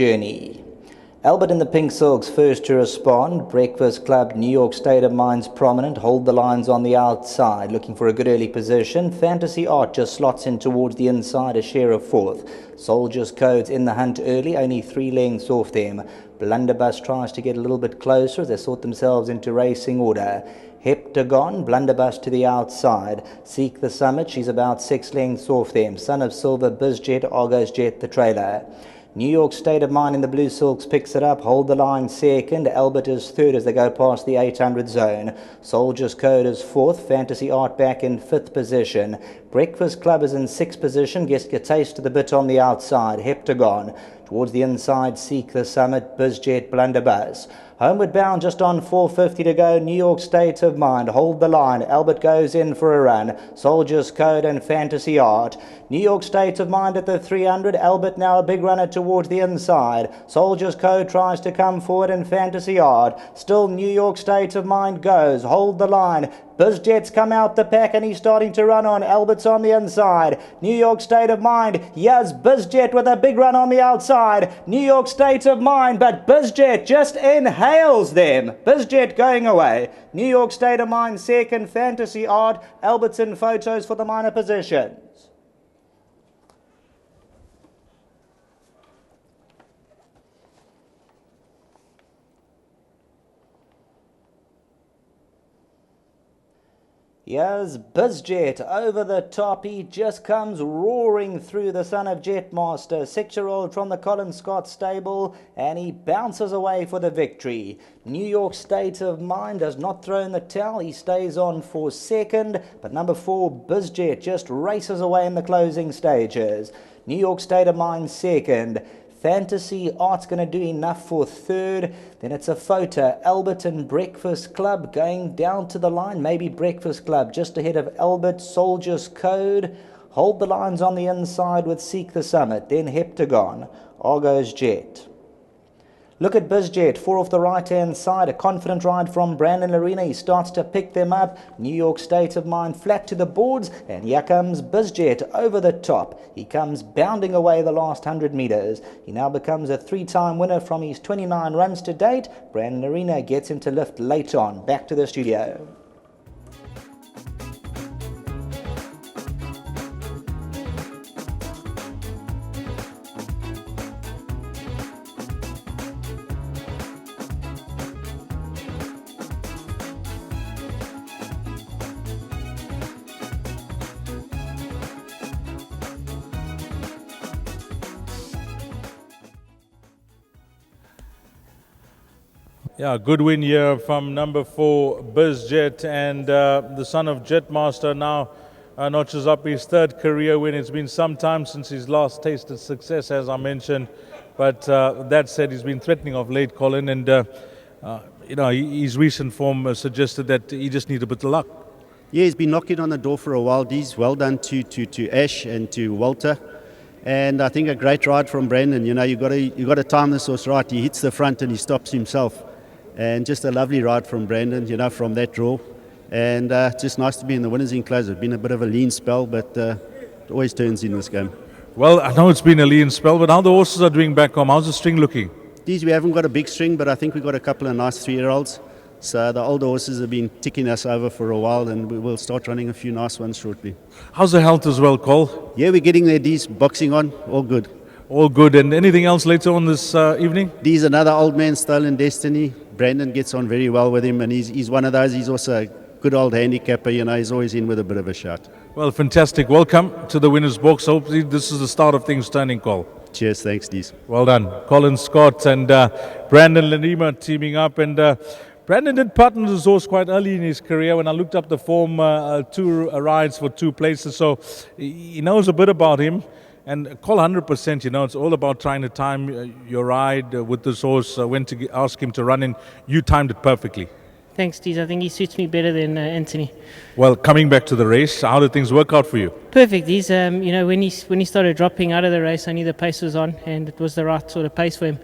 journey. Albert in the Pink Silks first to respond. Breakfast Club, New York State of Mind's prominent. Hold the lines on the outside, looking for a good early position. Fantasy Art just slots in towards the inside, a share of fourth. Soldiers Codes in the hunt early, only 3 lengths off them. Blunderbuss tries to get a little bit closer as they sort themselves into racing order. Heptagon, Blunderbuss to the outside. Seek the Summit, she's about 6 lengths off them. Son of Silver, BIZJET, Argos Jet, the trailer. New York State of Mind in the Blue Silks picks it up. Hold the line second. Albert is third as they go past the 800 zone. Soldiers Code is fourth. Fantasy Art back in 5th position. Breakfast Club is in 6th position. Gets a taste of the bit on the outside. Heptagon. Towards the inside, Seek the Summit, BIZJET, Blunderbuss. Homeward bound, just on 4:50 to go. New York State of Mind, hold the line. Albert goes in for a run. Soldiers Code and Fantasy Art. New York State of Mind at the 300. Albert now a big runner towards the inside. Soldiers Code tries to come forward and Fantasy Art. Still New York State of Mind goes. Hold the line. BIZJET's come out the pack and he's starting to run on. Albert's on the inside. New York State of Mind. Yes, BIZJET with a big run on the outside. New York State of Mind, but BIZJET just inhales them. BIZJET going away. New York State of Mind second. Fantasy Art. Albert's in photos for the minor positions. Here's BIZJET over the top. He just comes roaring through, the son of Jetmaster, 6-year-old from the Colin Scott stable, and he bounces away for the victory. New York State of Mind does not throw in the towel. He stays on for second, but number 4, BIZJET, just races away in the closing stages. New York State of Mind second. Fantasy Art's going to do enough for third. Then it's a photo. Albert and Breakfast Club going down to the line. Maybe Breakfast Club just ahead of Albert. Soldiers Code. Hold the lines on the inside with Seek the Summit. Then Heptagon. Argos Jet. Look at BIZJET, 4 off the right-hand side. A confident ride from Brandon Arena. He starts to pick them up. New York State of Mind flat to the boards. And here comes BIZJET over the top. He comes bounding away the last 100 metres. He now becomes a 3-time winner from his 29 runs to date. Brandon Arena gets him to lift late on. Back to the studio. Yeah, good win here from number 4, BIZJET, and the son of Jetmaster now notches up his 3rd career win. It's been some time since his last tasted success, as I mentioned, but that said, he's been threatening of late, Colin, and his recent form suggested that he just needed a bit of luck. Yeah, he's been knocking on the door for a while. He's well done to Ash and to Walter. And I think a great ride from Brandon. You know, you got to time this horse right. He hits the front and he stops himself. And just a lovely ride from Brandon, you know, from that draw. And just nice to be in the winners enclosure. It's been a bit of a lean spell, but it always turns in this game. Well, I know it's been a lean spell, but how the horses are doing back home? How's the string looking? These, we haven't got a big string, but I think we've got a couple of nice 3-year-olds. So the older horses have been ticking us over for a while, and we will start running a few nice ones shortly. How's the health as well, Cole? Yeah, we're getting there. D's boxing on, all good. All good. And anything else later on this evening? D's another old man, Stolen Destiny. Brandon gets on very well with him, and he's one of those. He's also a good old handicapper, you know. He's always in with a bit of a shot. Well, fantastic. Welcome to the winner's box. Hopefully this is the start of things turning, Cole. Cheers, thanks, D's. Well done. Colin Scott and Brandon Lanima teaming up, and Brandon did partner with his horse quite early in his career. When I looked up the form, 2 rides for 2 places, so he knows a bit about him. And Cole, 100%, you know, it's all about trying to time your ride with this horse, when to ask him to run in. You timed it perfectly. Thanks, Deez. I think he suits me better than Anthony. Well, coming back to the race, how did things work out for you? Perfect. He's, when he started dropping out of the race, I knew the pace was on, and it was the right sort of pace for him.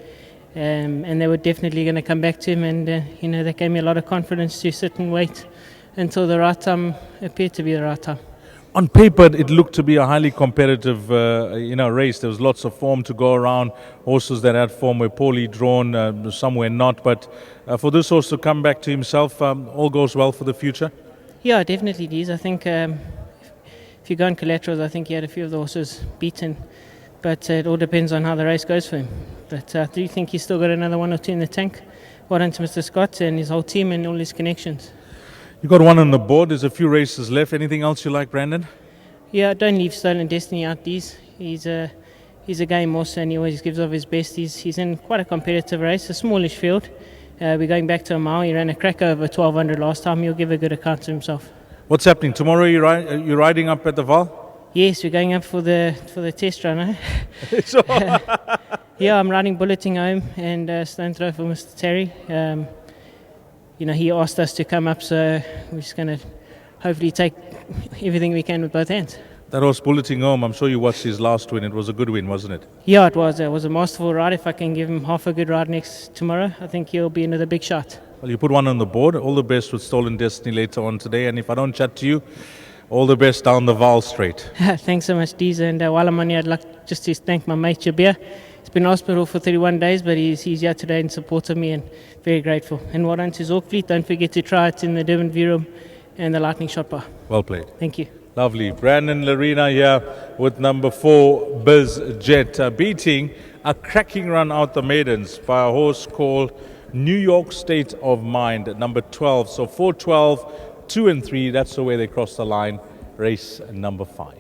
And they were definitely going to come back to him, and that gave me a lot of confidence to sit and wait until the right time appeared to be the right time. On paper, it looked to be a highly competitive, race. There was lots of form to go around. Horses that had form were poorly drawn, some were not. But for this horse to come back to himself, all goes well for the future. Yeah, definitely it is. I think if you go on collaterals, I think he had a few of the horses beaten. But it all depends on how the race goes for him. But I do think he's still got another 1 or 2 in the tank. Well done to Mr. Scott and his whole team and all his connections. You got one on the board. There's a few races left. Anything else you like, Brandon? Yeah, don't leave Stolen Destiny out. He's a game horse and he always gives off his best. He's in quite a competitive race, a smallish field. We're going back to a mile. He ran a cracker over 1200 last time. He'll give a good account to himself. What's happening tomorrow? You're riding up at the Val? Yes, we're going up for the test run. Yeah, I'm riding Bulleting home and stone throw for Mr. Terry. He asked us to come up, so we're just going to hopefully take everything we can with both hands. That horse Bulleting home, I'm sure you watched his last win. It was a good win, wasn't it? Yeah, it was. It was a masterful ride. If I can give him half a good ride tomorrow, I think he'll be another big shot. Well, you put one on the board. All the best with Stolen Destiny later on today. And if I don't chat to you, all the best down the Val Straight. Thanks so much, Deez. And while I'm on here, I'd like just to thank my mate Jabir. He's been in hospital for 31 days, but he's here today in support of me and very grateful. And well done to Zorkfleet. Don't forget to try it in the Durban V Room and the Lightning Shot Bar. Well played. Thank you. Lovely. Brandon Larina here with number 4, BIZJET, beating a cracking run out the maidens by a horse called New York State of Mind, number 12. So 4, 12, 2 and 3, that's the way they cross the line. Race number 5.